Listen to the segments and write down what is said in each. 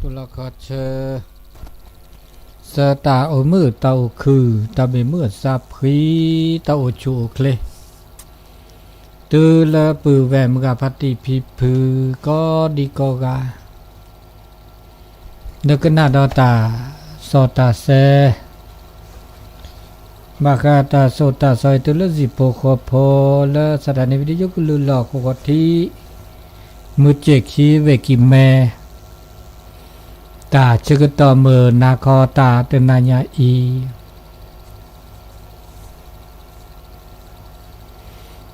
ตุลกเชสตาโอมือเตาคือตาเบมือซาพรีตาโอชูเคลตือละปือแวมกาพัติพิพือก็ดีกอกาเดกนาดอตาสอตาเซบากาตาโซตาซอยตุลจิโปโคโพละสถานีวิทยุกุลุลอกโคทีมือเจคีเวกิเมตาชกตอเมอนาคอตาเตนายาอี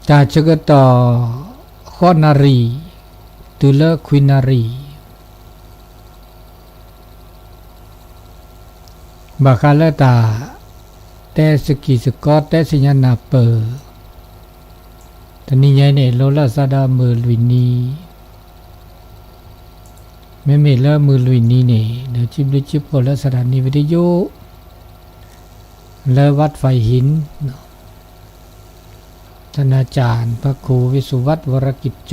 ตาชกตอขอนารีตุลควินารีบาคาเลตาเตสกิสกอตเตสิญานาเปอตนิยายเนโลลาซาดาเมอลวินีแม่ละมือลุยนี่เนี่ยเดี๋ยวจิบลิจิบพอละสถานีวิทยุและวัดไฟหินท่านอาจารย์พระครูวิสุวัตวรกิจโจ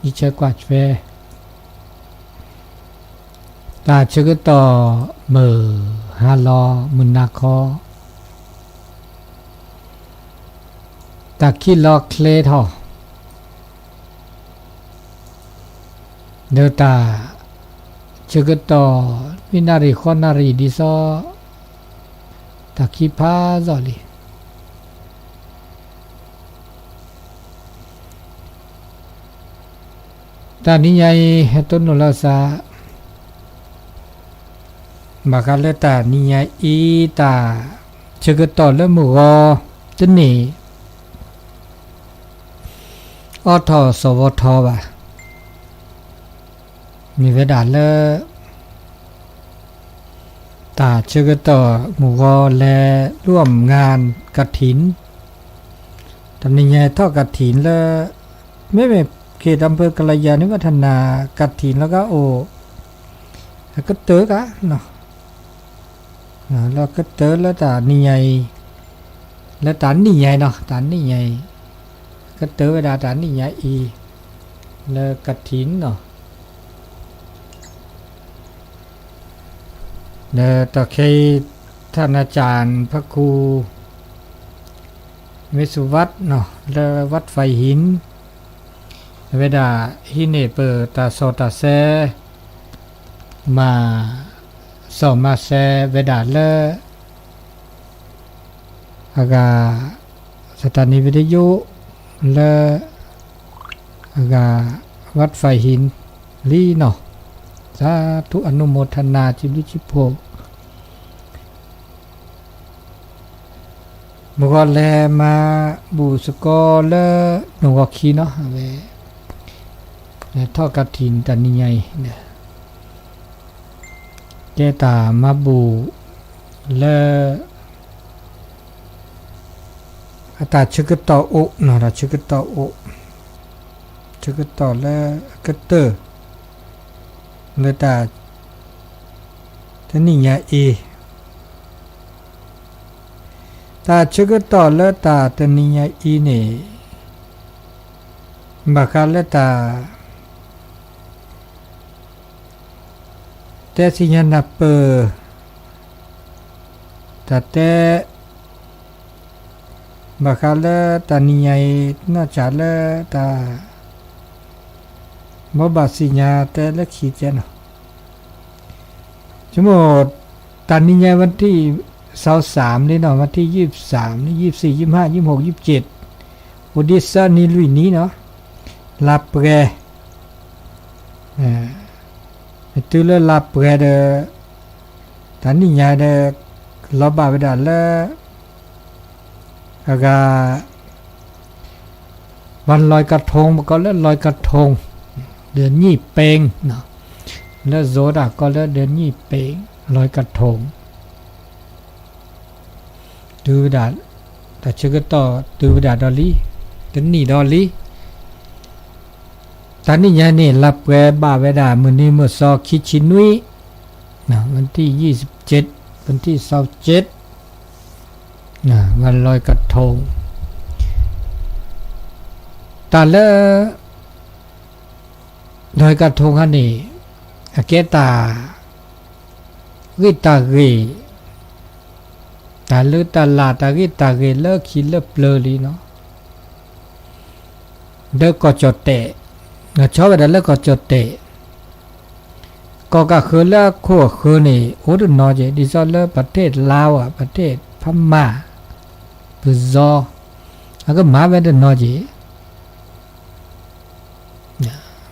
นิชัยกวาดแฟตาชกต่อเมอฮาลอมุนนาคอตาคิลอเคลทอเดตาชกตอวินารีขอนารีดิซอตะคิพาซอลีตานิยายเฮตุนุลาซาบากาเลตานิยายอีตาชกตอเลมุกอตนีอทอสวทบามีเวลาเลตาชกต่อหมู่กอและร่วมงานกฐินทำยังไงทอดกฐินแล้วไม่เป็นเขตอำเภอกัลยาณิวัฒนากฐินแล้วก็แล้วก็เต๋อกะเนาะแล้วก็เต๋อแล้วตานี่ใหญ่แล้วตานี่ใหญ่เนาะตานี่ใหญ่ก็เต๋อเวลาตานี่ใหญ่อีแล้วกฐินเนาะเนตะเคท่านอาจารย์พระครูวิสุวัตเนาะและวัดไฟหินเวดาฮิเนเปอตาโซตาเซมาสอมาเซเวดาเลอากาสถานีวิทยุและอากาวัดไฟหินลีเนาะสาธุอนุโมทนาจิบิจิโพมกอแลมาบูสกอเลหนูก็คีเนาะเวทอกฐินตานิใหญ่เนี่ยแกตามาบูเลอตาชกตอโอเนาะชกตอโอชกตอเลกเตอเลตาทนิยาเอตาชกต่อเลตาทนิยาอีเนบาคาเลตาเตสิญานาเปอตาเตบาคาเลตานิยานาจาเลตาบอบาสิญาเตและขีเจนชั่วโมงตอนนี้วันที่23นี่เนาะวันที่23นี่24 25 26 27โอดิซานี่ลุยนี้เนาะลาเปรตุลลาเปรเดตอนนี้ยาเดลอบาเวดาเลอากาวันลอยกระทงก็แล้วลอยกระทงเดือนยี่เปงเนาะแล้วโซดาก็แล้วเดือนยี่เปงลอยกระทงตูดาแต่ชกต่อตูดาดอลลี่ตันนี่ดอลลี่ตอนนี้ยานี่รับแกบาเวดามือนี้เมื่อซอคิชินุยนะวันที่27วันที่27นะวันลอยกระทงตาเลลอยกระทงฮันนี่ อาเกตาวิตาเกตาลุตาลาตากิตาเกเลิกคิดเลิกเปลือยเนาะเด็กก็จดเตะชอบไปเลิกก็จดเตะก็คือเลิกขั้วคือนี่โอ้ดูนอเจดิซอเลิกประเทศลาวประเทศพม่าปุซอแล้วก็มาเป็นนอเจ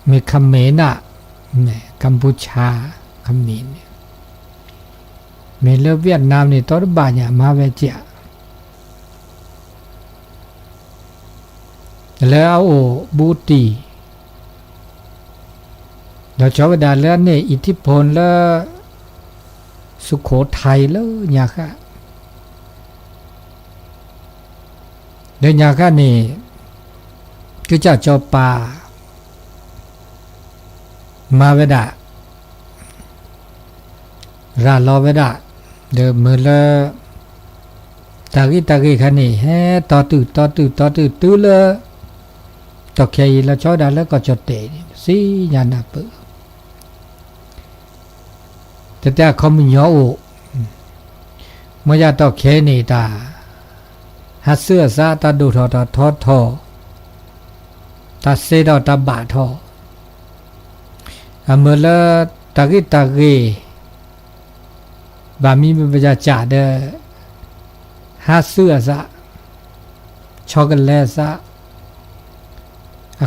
มีคำเมน่ะกัมพูชาคำเมนมีเลือเวียดนามนี่ตัวบ้านเนี่ยมาเวเจแล้วบูตีเราชอบด่าเรื่องนี่อิทธิพลแล้วสุโขทัยแล้วเนี่ยค่ะเดี๋ยวเนี่ยค่ะนี่ก็จะจอปามาเวดาราลอเวดาเดิมมือละตากิขันนี่เฮ้ต่อตื้อตื้อละตอกแค่ละชอบด่าแล้วก็จดเตะสิยานาเปแต่เขาไม่ยอมเมื่อจะตอกแค่นี่ตาฮัเสื้อซาตาดูทอตาเสดตาบาทอเมื่อละตากิบามีเป็นประจ่าเดฮัเสื้อซาช็อกโกแลตซา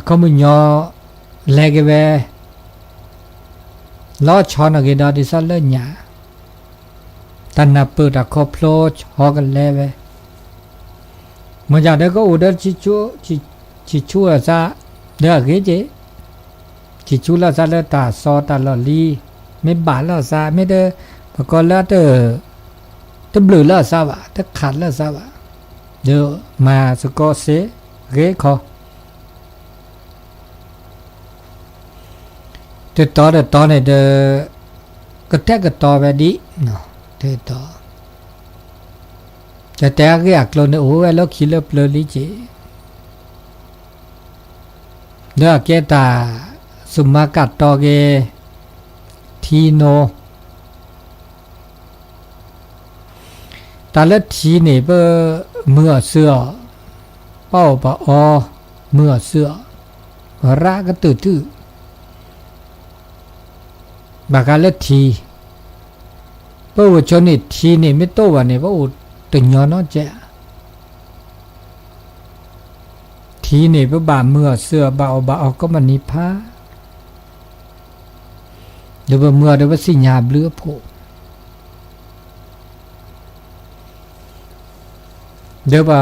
เขาไม่ยอมแลกเวล้อชอนอะไรดอดิสัลเลญญาตันนับเปิดคอพโลชอกันเลวเมื่อจากเด็กก็อุดรชิชัวซะเด็กเกจชิชัวละซะเลตาซอตาลอลีไม่บาลละซะไม่เด้ปะกอละเด้ตะบลือละซะวะตะขัดละซะวะเดี๋ยวมาสกอเซเกคอเด็ดต่อเนี่ยเด็กก็แทกก็ต่อไปดิเนาะเด็ดต่อจะแทกก็อยากลงเนี่ยโอ้ยแล้วคิดแล้วเปลือยลิจิเด็กแกตาสุมากัดต่อเกทีโนตาเล็ดทีเนี่ยเบอเมื่อเสือเป้าปะอเมื่อเสือระก็ตื้อบากาเลทีเป้าชนนี่ทีนี่ไม่โตวันนี่ว่าอุตึงย้อนน้อเจ้ทีนี่เป้าบ่าเมื่อเสือบ่าก็มันนิพาเดี๋ยวเมื่อเดี๋ยวสิญาบเลือโผเดี๋ยวว่า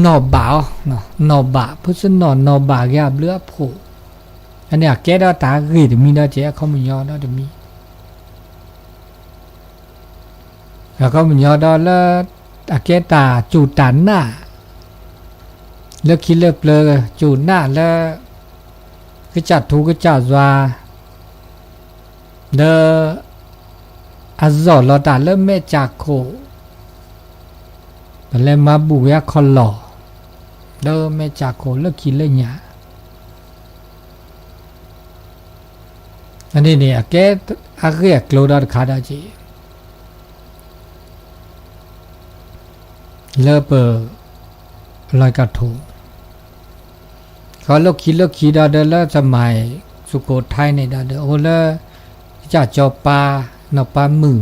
นอบ่าวเนาะนอบ่าพุทธนอบ่ายาบเลือโผอันนี้แกได้ตากีดมีได้เจ้าเขาไม่ยอมได้จะมีแล้วเขาไม่ยอมได้แล้วแกตาจูดตันหน้าแล้วคิดเลิกเลยจูดหน้าแล้วก็จัดถูกก็จัดว่าเดออัลลอฮ์ตาเริ่มเมจากโคแล้วมาบุยาคอลลอเดอเมจากโคเลิกคิดเลยเนี่ยอันนี้เนี่ยแกอาเกะกลัวดอดขาดาจีเลิกเปิดลอยกระทงเขาเลิกคิดดาเดแล้วสมัยสุโขทัยในดาเดโอละจะจอปานปามือ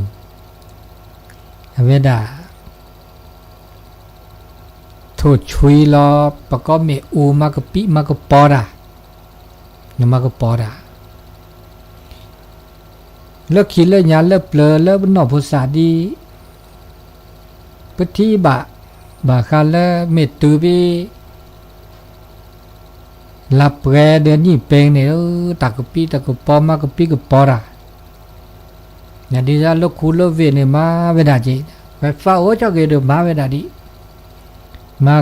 เวดาถูกชุยล้อประกอบเมอูมากปิมากปอดานมากปอดาเลิกคิดเลิกยาเลิกเปลือเลิกนอภาษาดีปฏิบาคาเลิกเมตุบีลับแกเดือนนี้เป็นเนี่ยตากปีตากปอมากปีกปอระเนี่ยดีจ้าลูกคูลเวเนี่ยมาเวดาจีแบบฟ้าโอ้เจ้าเกดมาเวดาดีมา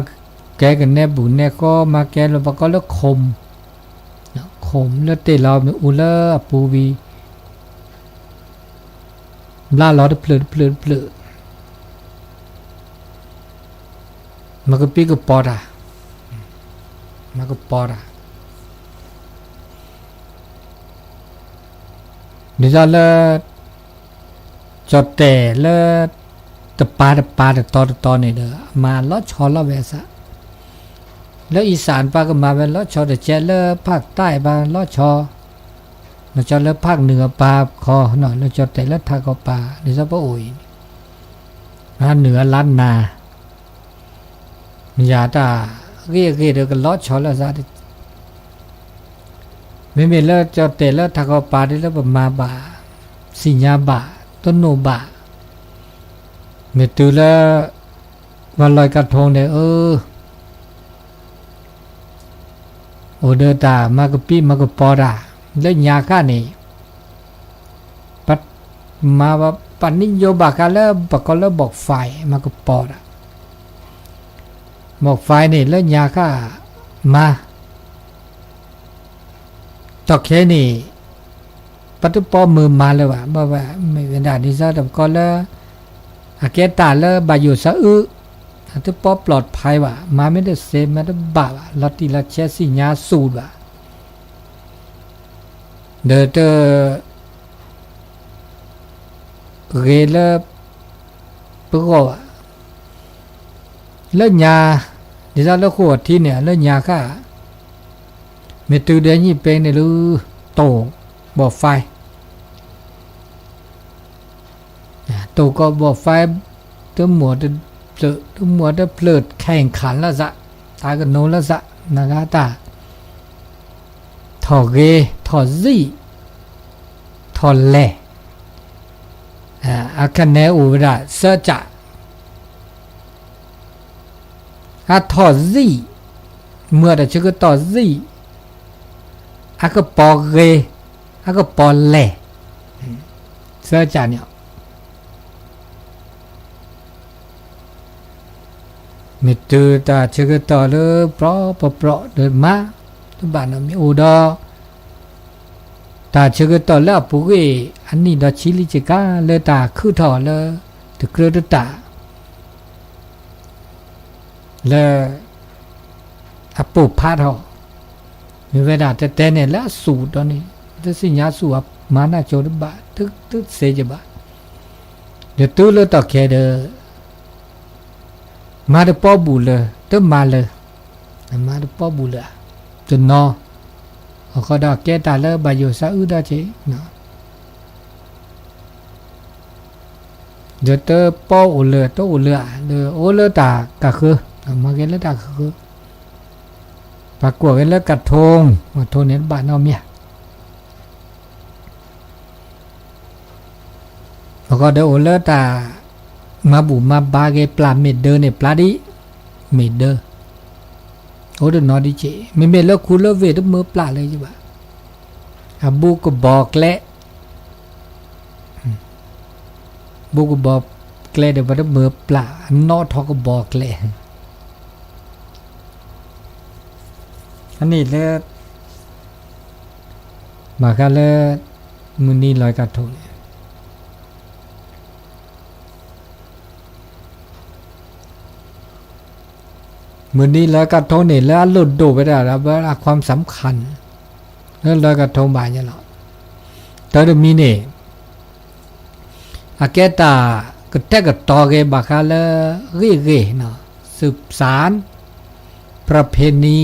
แกกันแน่บุญแน่ก็มาแกเราบอกก็เลิกคมแล้วเตะเราเนี่ยอุลปูวีลาล้อเปลือมันก็ปีกปอดมันก็ปอด ดิฉันเลยจดแต่เลยตะปาตอเนี่ยเด้อมาล้อชอล้อเวสะแล้วอีสานปาก็มาเป็นล้อชอแต่เจเลภาคใต้บางล้อชอแล้วจอแล้วภาคเหนือปาคอหน่อยแล้วจดแต่แล้วทากปาดิฉันก็โอยเหนือล้านนาอย่าตาเรียกเดี๋ยวก็ล้อชอแล้วซะไม่มีแล้วจดแต่แล้วทากปาได้แล้วมาบาสิญญาบาต้นโนบาเมื่อตื่นแล้ววันลอยกระทงเนี่ยโอเดตามากปีมากปอดาแล้วยาข้านี่ปัดมาว่าปันนิโยบากันแล้วปกแล้วบอกไฟมากปอดาบอกไฟนี่แล้วยาข้ามาตอกแค่นี่ปัตตุปอมือมาเลยว่ะว่าไม่เป็นด่านที่ซะแต่ก็แล้วอาเกตาแล้วบาอยู่ซะปัตตุปอปลอดภัยว่ะมาไม่ได้เซมาได้บาว่ะลอตติละเชสิญาสูดว่ะเดอเรลปกว่าแล้วยาดิซะแล้วขวดที่เนี่ยแล้วยาค่ะเมตุเดนี่เป็นเนี่ยรู้โตบ่อไฟโตก็บ่อไฟตัวหมวดตัวหมวดเพลิดแข่งขันละซะตากันโนละซะนะคะตาถอเกถอซี่ถอแลอาคันเนอูดาเสจะถอซี่เมื่อแต่ชื่อก็ถอซี่ก็ปอเกก็ปอแลเสจะเนี่ยมิตูตาชื่อก็ต่อเลยเพราะเดินมาทุบ้านมีอูดอตาชื่อก็ต่อแล้วปุ๊กอันนี้ดอชิลิจิกาเลยตาคือถอเลยตะเกลือตาเลยปุพาทอมีเวลาแต่เนี่ยแล้วสูตรตอนนี้จะสิญญาสูบมาหน้าโจดบะตึกเสจบะเดี๋ยวตู้เลยต่อแค่เด้อมาเดปอบูเลยตึ้มมาเลยมาเดปอบูเลยจนนอเขาดอกแกตาเลยบาอยู่ซะได้เจเนาะเดี๋ยวเตอปออุเลยตัวอุเลยเดี๋ยวโอเลยตากะคือมาเกลตาคือปากกวดกันแล้วกระทงเนี่ยบ้านเอาเมียแล้วก็เดี๋ยวโอเลยตามาบุมาบาเกปลาเมดเดอร์เนี่ยปลาดิเมดเดอร์โอ้เดี๋ยวนอดิเจไม่เมดแล้วคุณเลิกเวทมือปลาเลยใช่ปะบูก็บอกแกละบูก็บอกแกละเดี๋ยวว่ามือปลานอทอก็บอกแกละอันนี้เลยมากันเลยมือนี้ลอยกระทงมือนี้ลอยกระทงเนี่ยแล้วหลุดดูไปได้แล้วว่าความสำคัญแล้วลอยกระทงบ่ายเนี่ยหรอแต่เดี๋ยวมีเนี่ยอาเกตาก็แทกก็ต่อเกบาคาเลยเรื่อยๆเนาะสืบสารประเพณี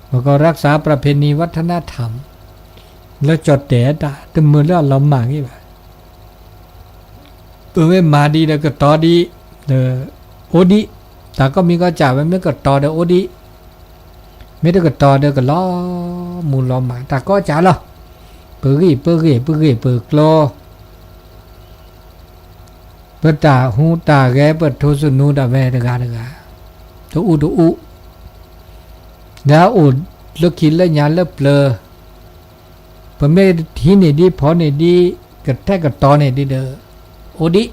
แล้วก็รักษาประเพณีวัฒนธรรมแล้วจดแต่แต่มือแล้วเรามางี้แบบเมื่อมาดีแล้วก็ต่อดีโอดีแต่ก็มีก็จ่ายไว้ไม่ก็ต่อเดี๋ยวโอดีไม่ได้ก็ต่อเดี๋ยวก็ล้อมูลล้อมาแต่ก็จ่ายหรอเปิดกลอเปิดตาหูตาแกเปิดโทสุนูตาแวเดกาตัวอุแล้วอุดลึกคิดแล้วยานแล้วเปลอพอไม่ทีนี่ดีพอนี่ดีกระแทกกระตอนี่ดีเด้อโอดิ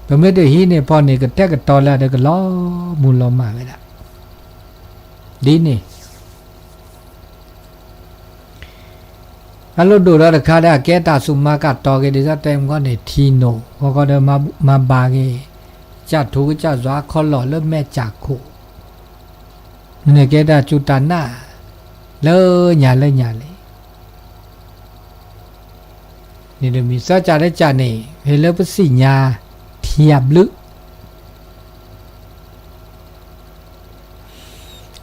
พอไม่ได้ฮีนี่พอนี่กระแทกกระตอแล้วเด้อก็ล้อมูลล้อมาไม่ละดีนี่อันเราดูแล้วค่าได้แกตาสุมากัดต่อกันดิซะเต็มก็เนี่ยทีโนเขาก็เดินมาบาเกจัดถูกจัดว่าเขาหล่อเริ่มแม่จากโคเนี่ยแกตาจุตาน่าเลยหยาเลย นี่เดี๋ยวมีซะจ่าได้จ่านี่เฮเลปสิญาเทียบลึก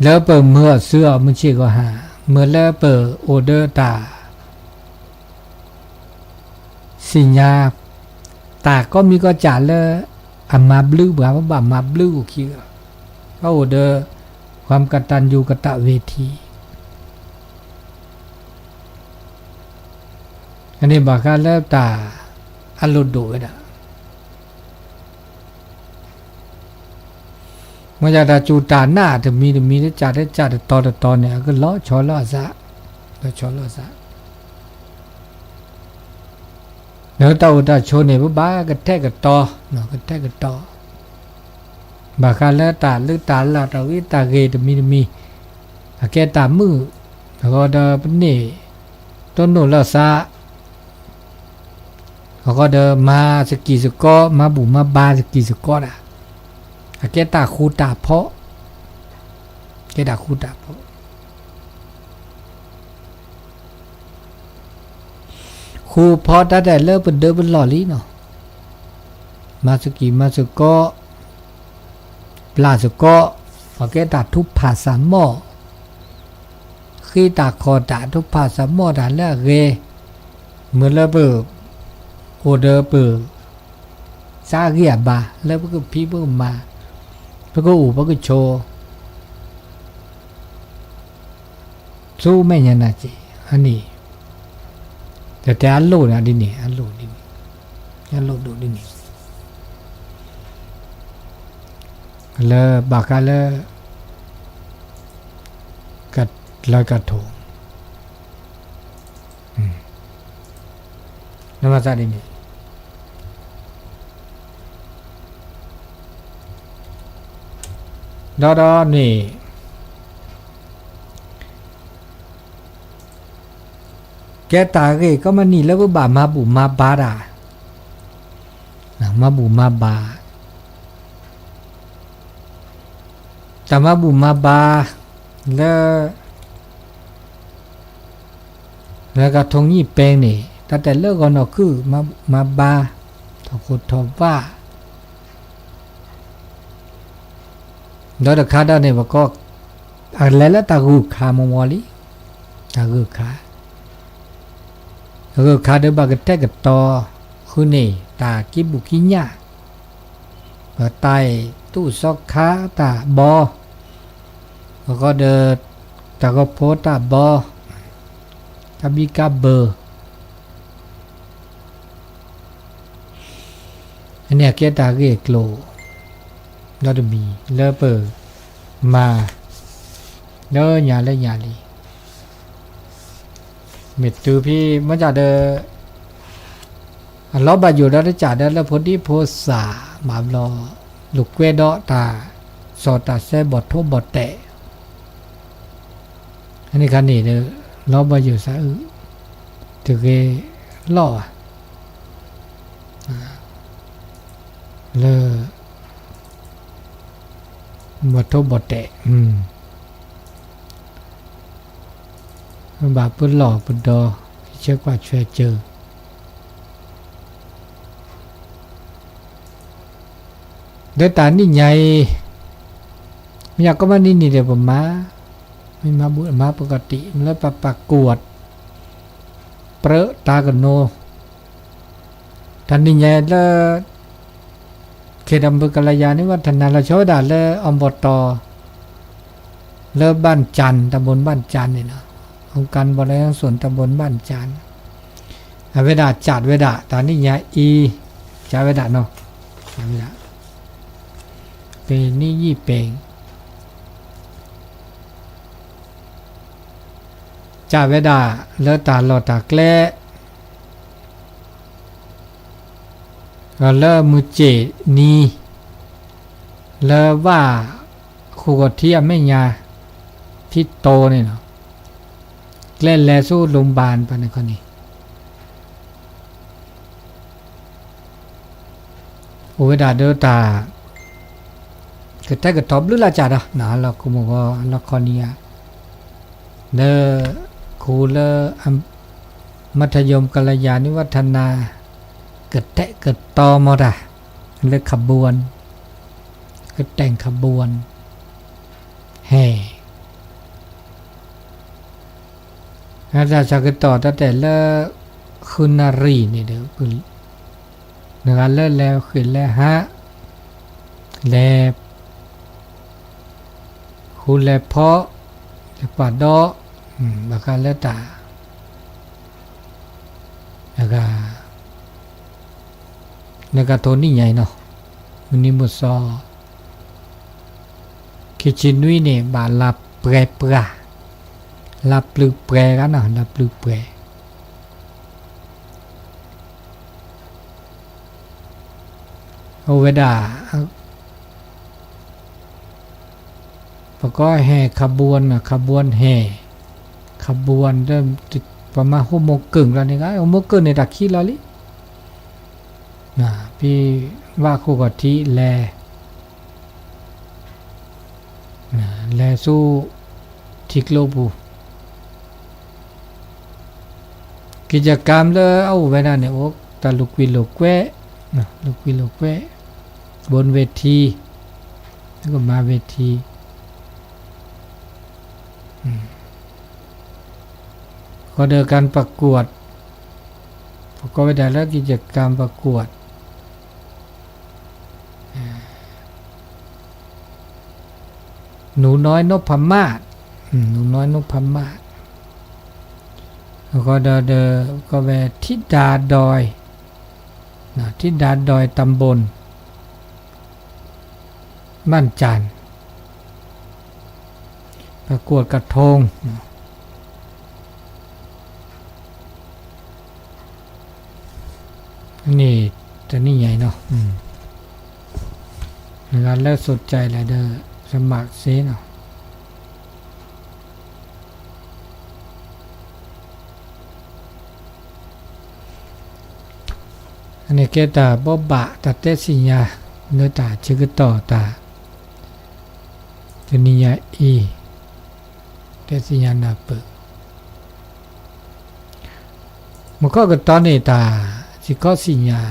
แล้วเปิดเมื่อเสื้อมันชีก็หาเมื่อแล้วเปิดออเดอร์ตาสิญาตาก็มีก็จ่าแล้วอามาบลึกบ่าว่ามาบลึกขี้ก็ออเดอร์ความกตัญญูกตเวทีอันนี้บอกกันแล้วตาอัลลุดูเนะเมื่อจะจูตาหน้าจะมีได้จ่าได้จ่าต่อเนี่ยก็ล้อชอล้อซะล้อชอล้อซะแล้วตาโชว์เนี่ยบ้าก็แทกก็ต่อเนาะก็แทกก็ต่อบอกกันแล้วตาลึกตาลาตาวิตาเกจะมีแกตามือแล้วก็เดินเป็นนี่ต้นโนล้อซะเขาก็เดินมาสกีสกอมาบุมาบาสกีสกอน่ะแกตาคูตาเพาะแกตาคูตาเพาะครูเพาะตั้งแต่เลิกเป็นเดินเป็นหล่อลี้เนาะมาสกีมาสกอปลาสกอแกตาทุบผ่าสามหม้อขี้ตาคอตาทุบผ่าสามหม้อด่านแล้วเกเหมือนระเบิดโอเดอร์เปิดซาเกียบาแล้วก็พี่เพิ่มมาแล้วก็อู่แล้วก็โชว์สู้ไม่ยันนะจีอันนี้แต่อันโลนะดินี่อันโลดินี่อันโลดูดินี่แล้วบากาแล้วกัดลอยกระทงนั่นมาซะดินี่ดอนี่แกตาเกก็มันนี่แล้วก็บามาบุมาบาดามาบุมาบาแต่มาบุมาบาแล้วก็ทงยี่แปลงนี่แต่เลิกก่อนเนาะคือมาบาทอคุทอว่าแล้วคาดาเนี่ยบอกก็อะไรแล้วตากูขามมอลีตากูขาเดี๋ยวบากแทกต่อคือนี่ตากิบุกิญาไตตู้ซอกขาตาบอแล้วก็เดินตาก็โพตาบอตาบิกาเบอร์อันนี้แกตาเกโกลเราจะมีเลเปอร์มาเดินยาเลยยาลีเม็ดตูพี่มันจะเดินล้อบาอยู่แล้วจะเดินแล้วพอดีโพสามาบลอลูกเวดอตาสอตาเซบอดทุบบอดแตะอันนี้คันนี้เดินล้อบาอยู่ซะถึงเกล่อเลยบทบทเตะบาปุ่นหล่อปุ่นดอเชื่อกว่าช่วยเจอเดินตานี่ใหญ่ไม่อยากก็มานี่เดี๋ยวผมมาไม่มาบุมาปกติมันแล้วปากกวดเปรอะตากันโนท่านนี่ใหญ่แล้วเขตอำเภอกัลยาณิวัฒนาเราโชว์ด่านเลยอบต.เลิกบ้านจันตำบลบ้านจันเนี่ยนะองค์การบริหารส่วนตำบลบ้านจันเวลาจัดเวลาตอนนี้ยาอีจัดเวลาเนาะจัดเวลาเป็นนี่ยี่เปงจัดเวลาเลิกตาหลอดตาแกล้ก็เลิกมือเจนีเลิกว่าคู่กับเทียไม่ยาที่โตเนี่ยเนาะเล่นแลสู้โรงพยาบาลไปในคนนี้โอ้ยดาเดอตาก็แต่ก็ตอบหรือละจัดอ่ะนะเราคุมก็ละครนี้เดอคูเล มัธยมกัลยาณิวัฒนาเกิดแตะเกิดตอมอดะเลยขบวนก็แต่งขบวนแห่อาจารย์จะต่อตั้งแต่เลิกคืนนารีนี่เด้อคือเนื้อเลิกแล้วขึ้นแล้วฮะแล้วคุณแล้วเพาะแล้วปาดอแล้วก็แล้วตาแล้วก็ตัวนี้ใหญ่เนาะมันนี่มุซอคิดชินวิเนี่ยบาลับเปรปราลับปลือเปรกันนะลับปลือเปรเอาเวดาก็แห่ขบวนขบวนแห่ขบวนเริ่มประมาณ6 โมงครึ่งแล้วนี่ก็6 โมงครึ่งในดักขี้แล้วลิพี่ว่าคู่กับที่แลสู้ทิกโลบูกิจกรรมเลยเอาไว้นั่นเนี่ยโอ้ตะลุกวิโลกแวะลุกวิโลกแวะบนเวทีแล้วก็มาเวทีก็เดินการประกวดก็ไปได้แล้วกิจกรรมประกวดหนูน้อยนพมาศหนูน้อยนพมาศแล้วก็เดินก็ไปทิดาดอยทิดาดอยตำบลบ้านจันทร์ประกวดกระทงนี่จะนี่ใหญ่เนาะงานแล้วสนใจแหละเด้อสมัครเซเนาะอันนี้เกตาบ่บะตัดเตสิญาเนื้อตาชื่อต่อตาจะนิยาอีเตสิญานาเปมันก็ตอนนี้ตาสิก็สิญา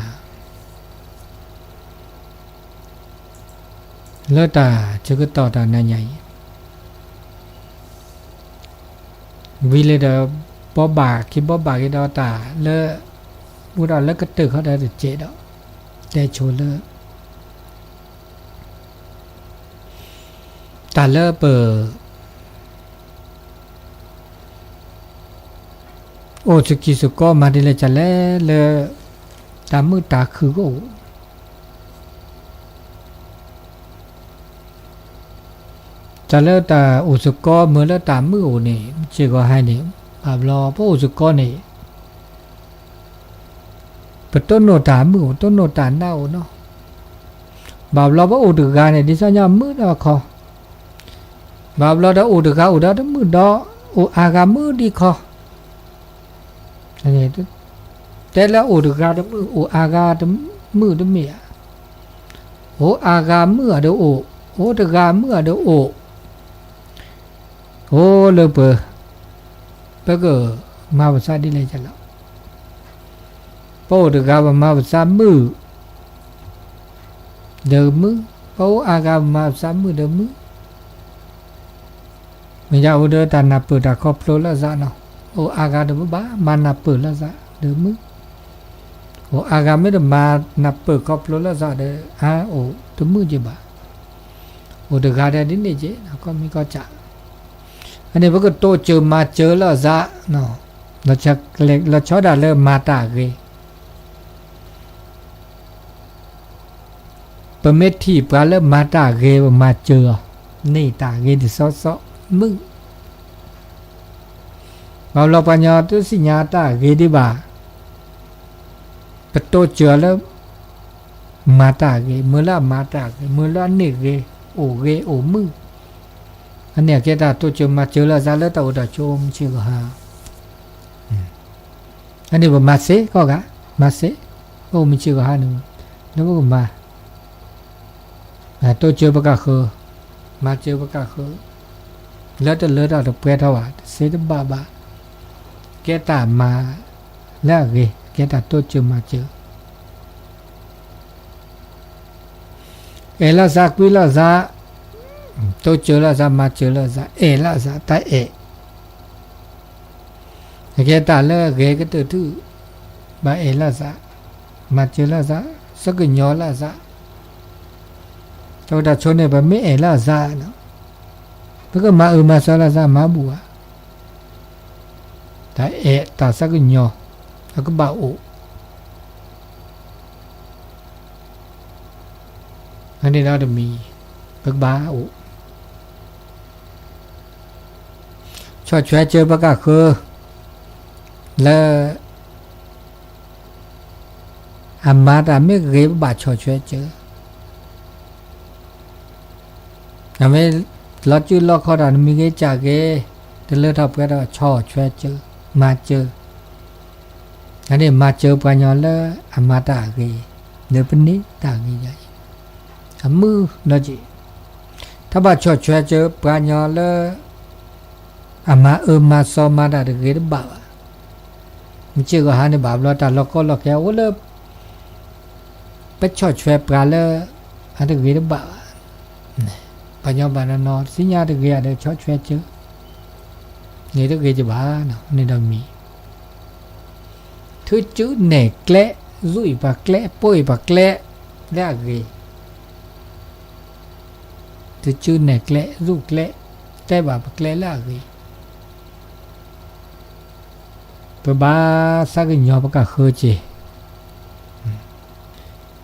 เลือดตาชื่อต่อตาหน้าใหญ่วิเลเดบ่บากคิดบ่บากคิดดอตาเลือบุดาเลือกกระตึกเขาได้เจ็ดได้โชว์เลือตาเลือเปิดโอสุกิสุก็มาดิเลยจะเลยตามือตาคือก็จะเลิกตาอุสุก็เมื่อเลิกตามือนี่เชื่อก็ให้นี่แบบรอเพราะอุสุก็นี่เป็นต้นโนตามือต้นโนตาเน่าเนาะแบบรอเพราะอุดกาเนี่ยดิฉันยามมือเราคอแบบรอได้อุดกาอุดได้มือดออุอากามือดีคออันนี้แต่แล้วอุดกาได้มืออุอากาได้มือได้เมียโออากามือเดอโอตกามือเดอโอ้เลยเปก็มาภาษาดิเลยจังแล้วโป้ตกามาภาษามือเดิมมือโป้อากามาภาษามือเดิมมือไม่ยาวเดินตาหน้าเปิดตาครอบโลละซะเนาะโอ้อากาเดิมบ้ามาหน้าเปิดละซะเดิมมือโอ้อากาไม่ได้มาหน้าเปิดครอบโลละซะเด้อโอ้เดิมมือจีบ้าโอ้ตกาได้ดิเนี่ยเจ้าก็มีก็จะอันนี้พวกโตเจอมาเจอแล้วซะเนาะเราจะเล็กเราชอบได้เริ่มมาตาเกเปเมทที่ปลาเริ่มมาตาเกมาเจอนี่ตาเกที่ซอมึงเราปัญญาตัวสิญาตาเกดีบ่าปโตเจอแล้วมาตาเกเมื่อละมาตาเกเมื่อละนี่เกโอมึงอันเนี้ยแกตาตัวเจอมาเจอแล้วซะแล้วตาอุดาโจมชื่อก็หาอันนี้ว่ามาเสก็กะมาเสโอ้มีชื่อก็หานึงแล้วก็มาตัวเจอปะกะคือมาเจอปะกะคือแล้วจะเลือดเอาเปรตเอาเสดบาแกตามา แล้วเกแกตาโตเจอมาเจอเอละซากุละซาโตเจอละซามาเจอละซาเอละซาตาเอแกตาแล้วเกก็ตื่นมาเอละซามาเจอละซาสักญอละซาตัวดาชนเนี่ยแบบไม่เอละซาเนาะเพราะก็มามาซาละซามาบัวแต่เอตาสักญอแล้วก็บ่าวอันนี้เราจะมีปากบ้าชอช่วยเจอปากกาคือแล้วอามาตาไม่เก็บบาชอช่วยเจอทำให้เราจุดเราเขาด่ามีเกจากเกแต่เลือดทับก็ได้ชอช่วยเจอมาเจออันนี้มาเจอปัญญาแล้วอามาตาเกเดี๋ยวเป็นนี้ตาเกใหญ่มือนะจีถ้าบาชอช่วยเจอปัญญาแล้วอามามาสอมาได้เกได้บ่าวมันเจอก็หาในบ่าวเราแต่เราก็เราแค่ว่าเลิกไปชอช่วยปลาแล้วหาได้เกได้บ่าวปัญญาบานนอสิญญาได้เกได้ชอช่วยเจอนี่ได้เกจะบ้าเนาะนี่เรามีthứ chữ nẻ kẽ rủi và kẽ bôi và kẽ là gì thứ chữ nẻ kẽ rủi kẽ tay bảo kẽ là gì và ba sao cái nhỏ cả khơi chỉ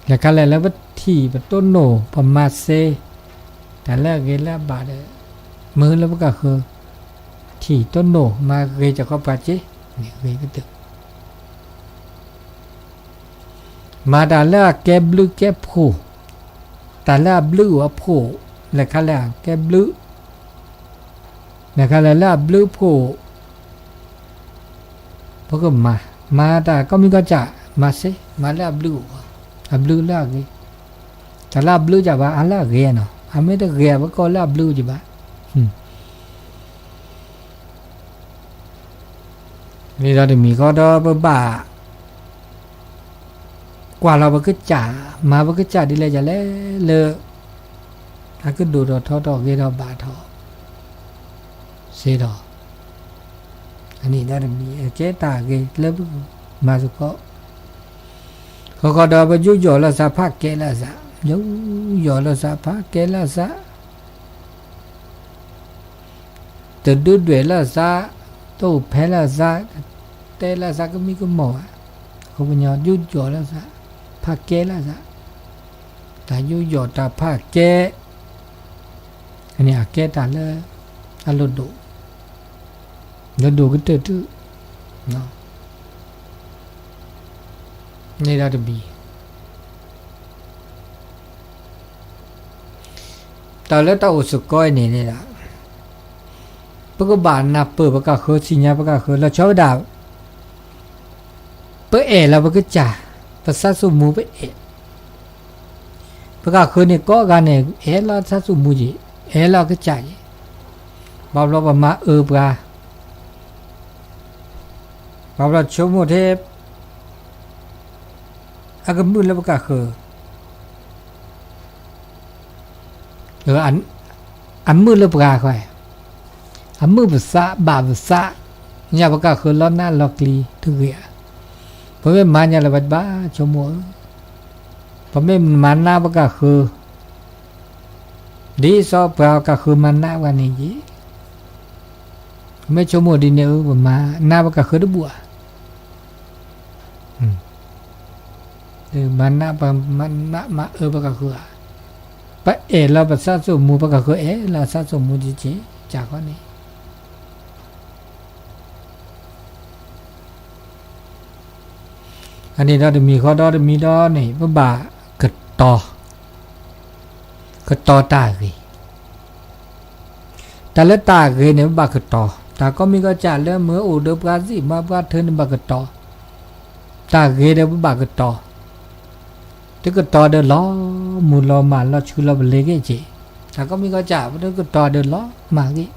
là cái này là vật thì vật tôn nổ và ma xeแต่ละเกล้าบาดมือแล้วก็คือที่ต้นโหนมาเกจะเข้าไปจีนี่เกก็ตึกมาดาล่าแกบลูแกบโผตาล่าบลูอะโผแล้วก็ล่าแกบลูแล้วก็ล่าบลูโผพวกก็มาดาก็มีก็จะมาเซมาล่าบลูอะบลูล่าเกแต่ล่าบลูจะว่าอะไรเกเนาะอาไม่ได้เกว่าก็ล่าบลูจะบ้านี่เราได้มีก็ดอบ้ากว่าเราไปก็จ่ามาไปก็จ่าดีเลยจะเลยถ้าก็ดูเราทอดอกเกดอบาทอเสดออันนี้ได้มีเจตาเกเลิบมาสุก็เขาก็ดอไปยุยอละซาพักเกละซายุยอละซาพักเกละซาแต่ดูด้วยละซาโตแพ้ละซาเตละซาก็มีก็หมอเขาเป็นยอยุยอละซาพักเกละซะแต่ยุยอตาพักเกอันนี้อาเกตาเลยอารมณ์ดูก็ตื้อเนาะนี่เราจะมีตอนแล้วตาอุสุก้อยนี่ละปกบานนับเปิดปกาคือสิญญาปกาคือเราชอบด่าเปิดเราปกจ่าภาษาสมุไปปกาคือเนี่ยก็กันเนี่ยเราภาษาสมุจีเราก็จ่ายบางเราประมาปลาบางเราชมโมเทปอากมือแล้วปกาคืออันมือแล้วปกาค่อยอันมือภาษาบาภาษาเนี่ยปกาคือล้อหน้าล้อกลีทุกอย่างเพราะไม่มาเนี่ยเราบัดบ้าชมโมเพราะไม่มาหน้าปกาคือดีสอบเปล่าก็คือมันหน้าวันนี้จีไม่ชมโมดีเนี่ยมาหน้าปกาคือได้บัวมันหน้ามันหน้ามาปกาคือปะเราภาษาสมุปกาคือเราภาษาสมุจีจากวันนี้อันนี้เราจะมีข้อดอจะมีดอนี่พระบาเกิดต่อตาเกยแต่ละตาเกยเนี่ยพระบาเกิดต่อตาก็มีก็จ่าเรื่องเมื่ออุดมการสิมาพระเธอเนี่ยบาเกิดต่อตาเกยเนี่ยพระบาเกิดต่อที่เกิดต่อเดินล้อมูลล้อมาล้อชื่อล้อเล็กเจตาก็มีก็จ่าพระเธอเกิดต่อเดินล้อมาเกย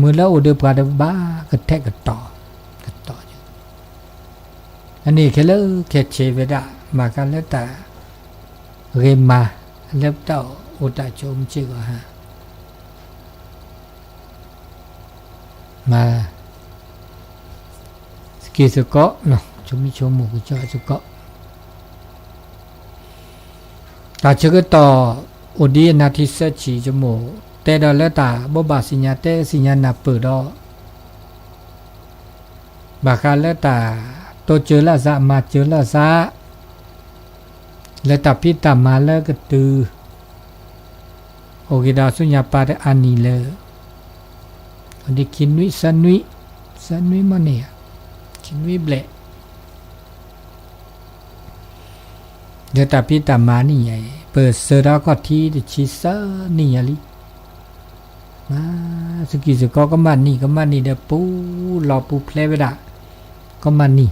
มือแล้วอุดมการเนี่ยบ้าเกิดแทกเกิดต่อ อันนี้แค่เลแค่เชเวดามากันแล้วแต่เรมาแล้วเต่าอุตตะโจมจิกฮะมาสกีสกอเนาะชมิชมหมูกุจสกอตาเชกต่ออุดีนาทิเสจีจมูแต่ดอแล้วตาบบาสิญญาเตสิญญานาเปิดดอบาคาแล้วตาโตเจอละซะมาเจอละซะแล้วตาพิตามาแล้วก็ตือโอเคดาสุญญาปาระอานีเลอันนี้คินวิสันวิมันเนี่ยคินวิเบลเดี๋ยวตาพิตามานี่ไงเปิดเสดาก็ทีดิชิซานี่ยลิมาสกิสก็มันนี่เดปูรอปูเพลเวดาก็มันนี่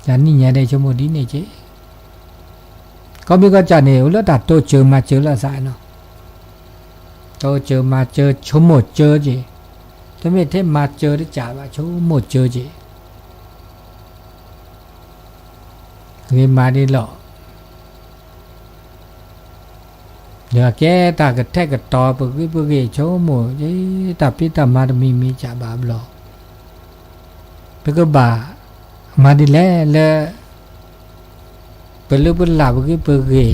อย่างนี้ไงได้ชั่วโมงนี้เนี่ยเจ๊ก็มีก็จะเนี่ยแล้วตัดโตเจอมาเจอละสายเนาะโตเจอมาเจอชั่วโมงเจอเจ๊ถ้าไม่เทมาเจอได้จ่าว่าชั่วโมงเจอเจ๊เงินมาได้หรอเดี๋ยวแกตากระแทกกระตอปึกชั่วโมงเจ๊ตาพิตามาดมีจ่าบาบหรอไปก็บ่ามาดีแล้วเปิดเรื่องเปิดหลับก็เปิดเกย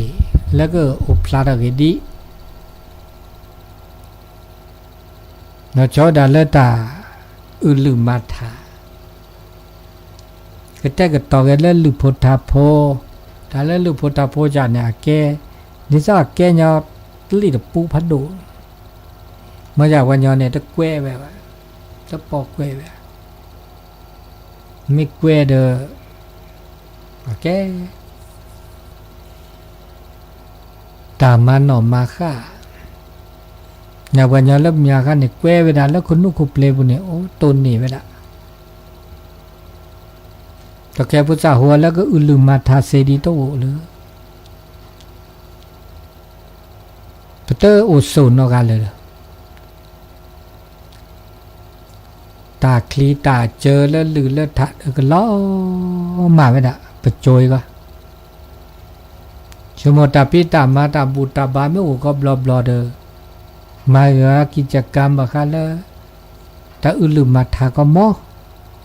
แล้วก็อุปลาดก็ดีเราชอบด่าเลือดตาอุลุมาธาก็แต่ก็ต่อกันแล้วลุพุทธาโพด่าแล้วลุพุทธาโพจานเนี่ยแกนิสัยแกเนี่ยตลีดปูพัดดูมาจากวันย้อนเนี่ยตะแกว่แบบตะปอกแกว่แบบไม่แกว่เด้อโอเคตามมาหน่อมาค่าอย่าวันย้อนแล้วมีอาการเนี่ยแกว่เวลาแล้วคนนู้นคุปเลบุเนี่ยโอ้ต้นนี่เวลาแต่แกพุทธะหัวแล้วก็อุลุมาธาเสดีโตเลยปเตอร์โอโซนกันเลยตาคลีตาเจอแล้วลือแล้วถัดก็ล้อมาไม่ได้ประจอยก็ชั่วโมงตาพิตามาตาบูตาบาไม่โอ้ก็บลอเดอมาเหรอกิจกรรมบ้าค่ะแล้วถ้าอุลุมาทาก็มอ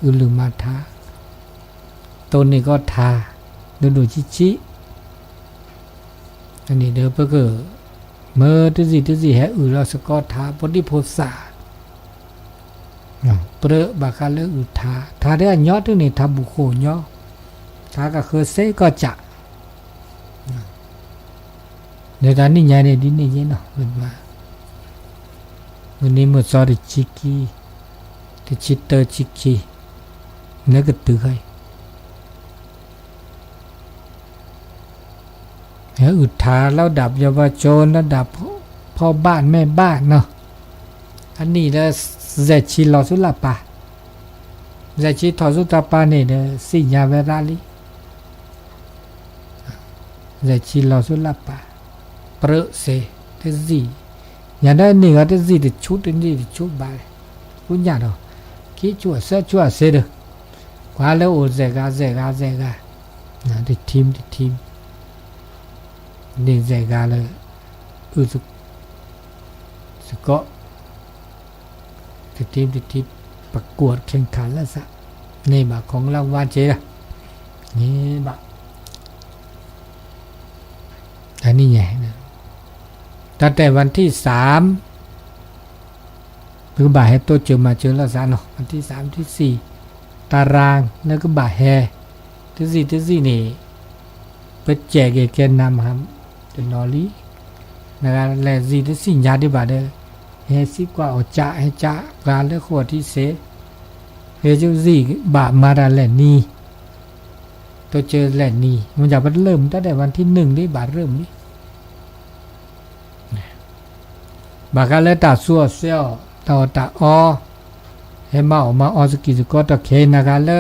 อุลุมาทาต้นนี้ก็ทาดูชิอันนี้เด้อเพื่อก็เมื่อที่สิให้อุลสกอทาบดิโพสาเปรอะบาคาเลอุทาได้ยอดที่นี่ทาบุโคยอทาก็คือเซก็จะในตอนนี้ยายในดินนี่เนาะมันมาวันนี้มันสอนชิกีที่ชิตเตอร์ชิกีนั่นก็ตื่นให้อุทาแล้วดับเยาวชนแล้วดับพ่อบ้านแม่บ้านเนาะอันนี้แล้วเจชิลอสุลาปาเจชิทอสุตาปาเนี่ยสิญญาเวราลีเจชิลอสุลาปาเปรอะเซเตซีอย่างนั้นนี่ก็เตซีเดชุดนี่ชุดบายคุณญาติคิดจั่วเสเด้อกว่าแล้วโอเซกานะที่ทีมนี่เซกาเลยอุสก็ทีมประกวดแข่งขันแล้วซะนี่บะของรางวัลเจล่ะนี่บะอันนี้ไงนะตั้งแต่วันที่3คือบ่ายให้ตัวเจอมาเจอแล้วซะเนาะวันที่3ที่4ตารางแล้วก็บ่ายแฮที่4นี่ไปแจกแกนนำครับเป็นนอลีนะครับและที่4ญาติบาเด้อเฮสิกว่าอจ่าให้จ่ากาและขวดที่เสเฮจุซีบามาดาแลนี่ตัวเจอแลนี่มันจะเริ่มตั้งแต่วันที่1ได้บาเริ่มนี่บากาเลตาซัวเซียวตาตาออเฮมาออกมาออสกิสก็ตะเคนากาเล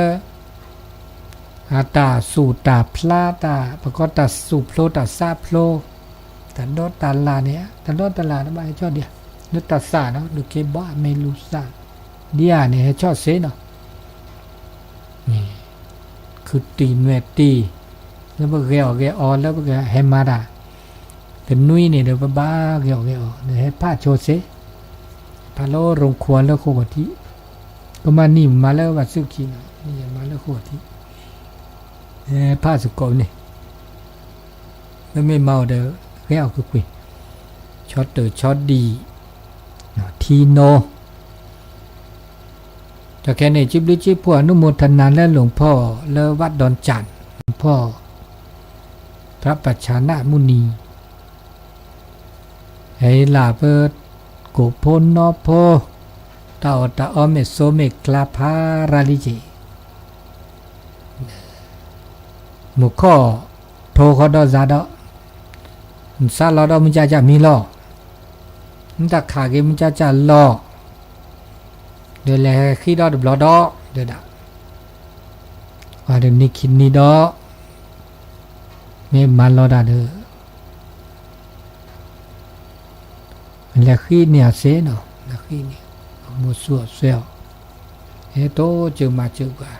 อาตาสูตาพลาตาปกตาสูโพลตาซาโพลตันดอตาลาเนี่ยตันดอตาลานะบายชอบเดียวนึกตาสาเนาะดูเคบ้าเมลูซาเดียเนี่ยชอบเซเนาะนี่ คือตีนเวตีแล้วก็แกออนแล้วก็ให้มาด่าเป็นนุ้ยเนี่ยเดี๋ยวบ้าแกอเดี๋ยวให้ผ้าโชเซพาโลรงควรแล้วโคกที่ก็มานิ่มมาแล้วว่าซื้อกินนี่มาแล้วโคกที่ผ้าสุกนี่แล้วไม่เมาเด้อแกเอาคือคุยช็อตเตอร์ช็อตดีทีโนจากแค่ในจิบลิจิพวกอนุโมทนาและหลวงพ่อเลวัดดอนจันทร์หลวงพ่อพระปัจฉานะมุนีให้ลาเปิดกุพลนอโพตาอตาอเมโซเมกลาพาราลิจิมุขอโทขอดอซาดอซาลอดอมุจาจามีลอมุตาขาเกมุจาจาลอเดี๋ยวแลขี้ดอดบลอดอเดี๋ยวด่าว่าเดี๋ยวนี้คิดนี่ดอไม่มันลอดาเด้อมันแลขี้เนี่ยเสเนาะแลขี้เนี่ยมัวสัวเซลโตเจอมาเจอกว่า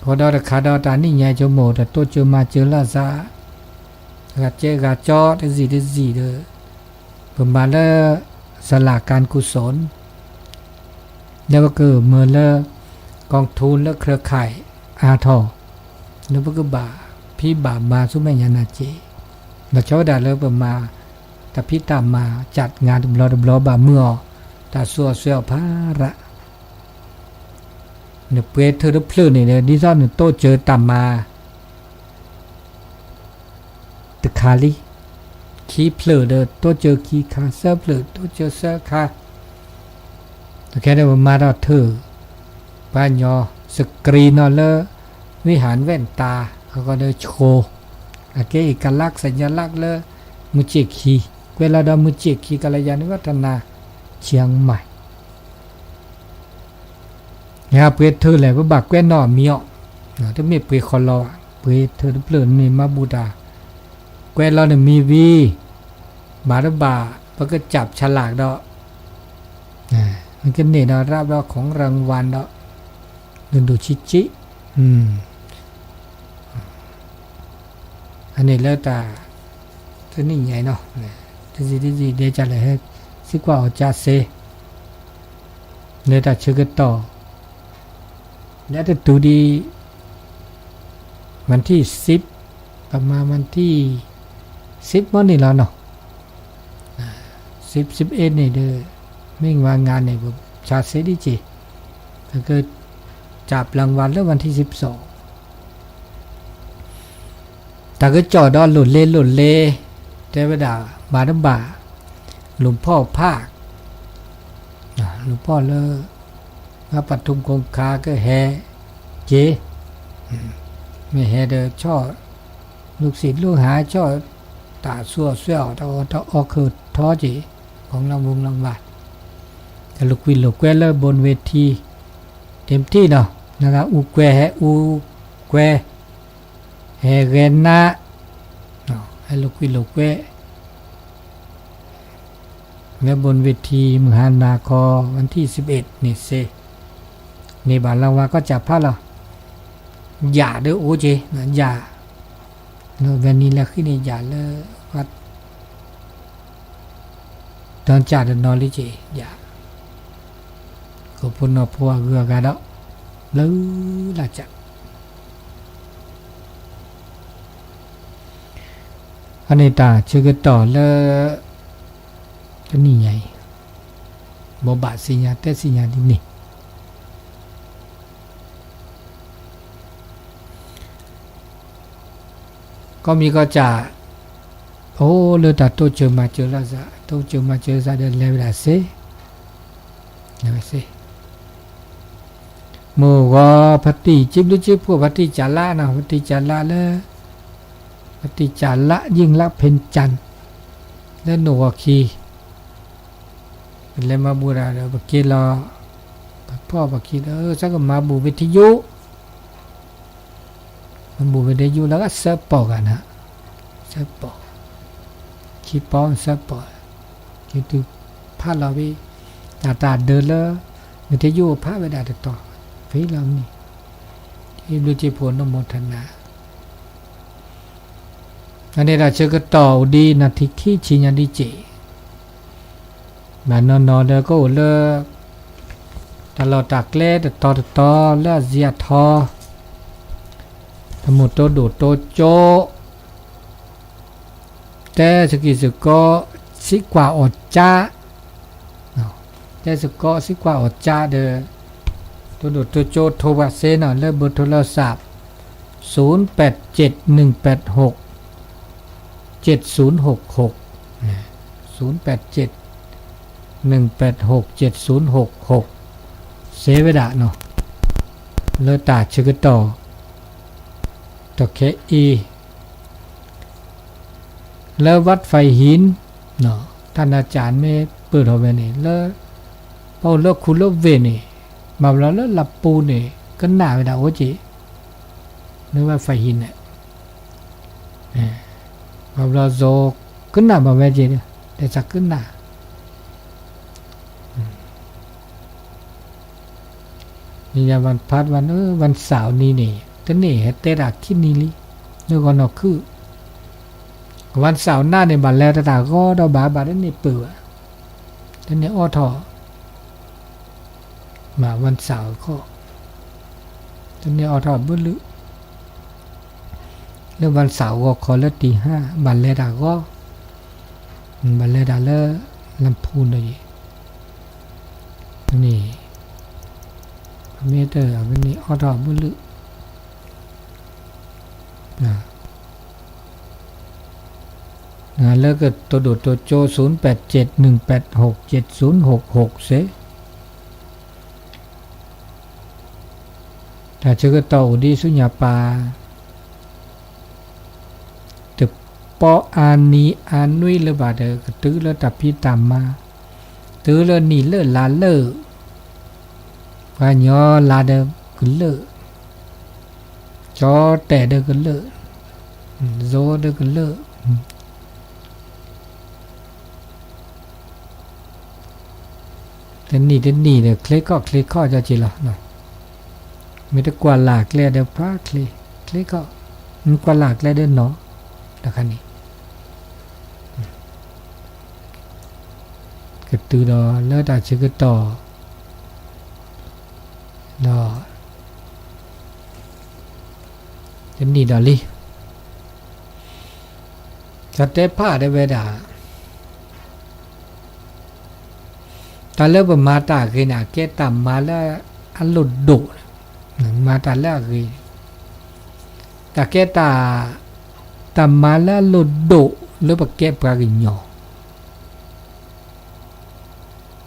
ขอดอดขาดอตานี่ใหญ่จมูกแต่โตเจอมาเจอละซากะเจกะจอได้สิเด้อประมาณละสลากการกุศลแล้วก็คือเมื่อเลิกกองทุนและเครือข่ายอาทอแล้วก็บ่าพี่บ่ามาสุแม่ยานาเจเราเช้าด่าเลิกมาแต่พี่ตามมาจัดงานบลอบ่าเมื่อแต่สัวเสียวพาระเนี่ยเปเธอร์เพลนี่เนี่ยดิซ่อนโตเจอตามมาตะคาลีขี้เพลเด้อโตเจอขี้คาเซอร์เพลโตเจอเซอร์คาแค่ได้มาเราเธอป้านยอสกรีนอเลอร์วิหารแว่นตาเขาก็ได้โชว์เอกลักษณ์สัญลักษณ์เลยมุจิคีเวลาเรามุจิคีกัลยาณิวัฒนาเชียงใหม่เนี่ยเพื่อเธอแหละว่าบักแว่นนอมีอ่ะถ้าไม่เพื่อคอลอเพื่อเธอเปลือนมีมาบูดาแว่นเราเนี่ยมีวีบาร์บาเพื่อก็จับฉลากดอกมันก็เนี่ยเรารับเราของรางวัลเนาะดูชิอันนี้แล้วแต่ตัวนี้ใหญ่เนาะที่เดี๋ยวจะเลยให้สิกว่าเอาจ่าเซเนี่ยแต่เชื่อกันต่อแล้วแต่ตัวดีวันที่10ประมาณวันที่10วันนี้แล้วเนาะ11นี่เด้อไม่ว่างานเนี่ยผมชาเซดีเจก็คือจับรางวัลแล้ววันที่12แต่ก็จอดอนหลุดเล่เทวดาบาดบ่าหลวงพ่อภาคหลวงพ่อเลอพระปทุมคงคาก็แฮเจไม่แฮเดอช่อลูกศิษย์ลูกหาช่อตาซัวเซี่ยวตาออกคือท้อจีของรางวัลแต่ลูกวินลูกแควเลอร์บนเวทีเต็มที่เนาะนะครับอูแควแฮเกนนะให้ลูกวินลูกแควและบนเวทีมหานาคอวันที่11นี่เซนี่บาลาวาก็จับพระเราอย่าเด้อโอเจนะอย่าเนาะวันนี้แล้วขึ้นนี่อย่าเลยวัดตอนจัดนอลิเจอย่าก็พุ่นนอพัวเกือกันแล้วเลยละจักอันนี้ตาชื่อก็ต่อเลยก็นี่ไงบ่บาสิญญาแต่สิญญาที่นี่ก็มีก็จะโอ้เลยแต่โตเจอมาเจอละซะโตเจอมาเจอซะเดินเลวละเซโมก็พัตติจิบลุจิบพวกพัตติจาระนะพัตติจาระเลยพัตติจาระยิ่งละเพ็ญจันทร์และหนวกีเป็นเลยมาบูราเด้อบักกี้รอพ่อบักกี้สักมาบูวิทยุมันบูวิทยุแล้วก็เสิร์ฟปอกันนะเสิร์ฟปอคีปอนเสิร์ฟปอคิดดูพาเราไปตาเดินแล้ววิทยุพาไปได้ต่อฟีเรานี่ อิบลิจิโพนโมทนาอันนี้เราเชื่อก็ต่อดีนาทิคีชิญาดิเจมานอนเดก็เลตลอดตักเล่ต่อเล่เสียทอทั้งหมดโตดูโตโจแต่สกิสก็สิกว่าอดจ้าแต่สก็สิกว่าอดจ้าเดตัวดูตัวโจโทรศัพท์เซนเล่เบอร์โทรศัพท์0871867066เซเวดาเนาะเลตาชึกต่อเคอีแล้ววัดไฟหินเนาะท่านอาจารย์ไม่เปิดเอาไว้นี่แล้วพอเลิกคุณเลิกเวนี่มาแล้วหลับปูนี่ก็หน้าไปดาโอจินึกว่าไฟหินเนี่ยมาแล้วโจก็หน้ามาไว้จิแต่สักก็หน้านี่วันพัดวันวันเสาร์นี้นี่ตอนนี้เฮเตระคิดนี่ลินึกว่าเนาะคือวันเสาร์หน้าในบัตรแล้วตาก็ดอกบาได้ในเปื่อตอนนี้อ้อทอมาวันเสาร์ก็ตอนนี้อ้อทอบุลุเรื่องวันเสาร์ก็ขอละตีห้าบัตรแล้วตาก็บัตรแล้วตาละลำพูนเลยนี่เมเตอร์วันนี้อ้อทอบุลุแล้วก็ตัวโดดตัวโจ0871867066เสถ้าเชื่อก็ต่อดีสุญญาปาตึกปออานีอานุยเลบาเดก็ตื้อแล้วตับพี่ตามมาตื้อแล้วนี่เลลาเลว่าย่อลาเดก็เลจอแต่เดก็เลโซเดก็เลแต่นี่เนี่ยคลิกก็จะจีละเนาะไม่ได้กว่าหลากเลยเดี๋ยวพระคลิกก็มันกว่าหลากเลยเดี๋ยวเนาะแต่คันนี้ก็ตื่นดอเลิศอาชีพก็ต่อดอเดี๋ยวนี่ดอลี่จะเตะผ้าได้เวลาตาเลิกมาตาคือน่ะแกต่ำมาแล้วอันหลุดดุมาตาแล้วคือแต่แกต่ำมาแล้วหลุดดุหรือปะแกปลากินหยอ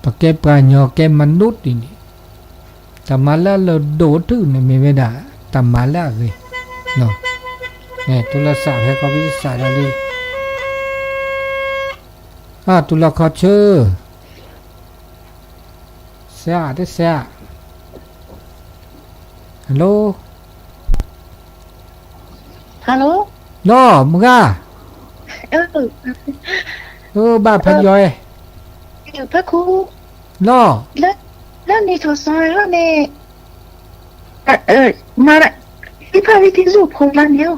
ปะแกปลาหยอแกมนุษย์นี่ต่ำมาแล้วหลุดดุทึ่งนี่ไม่เวลาต่ำมาแล้วคือเนาะเนี่ยตุลาสาวให้เขาวิจัยได้เลยตุลาขอเชื่อเสียได้เสียฮัลโหลน้อมึงอ่ะบ้าพันย้อยพระครูน้อแล้วนี่ทศแล้วนี่มาที่พาวิธีรูปคนละเดียว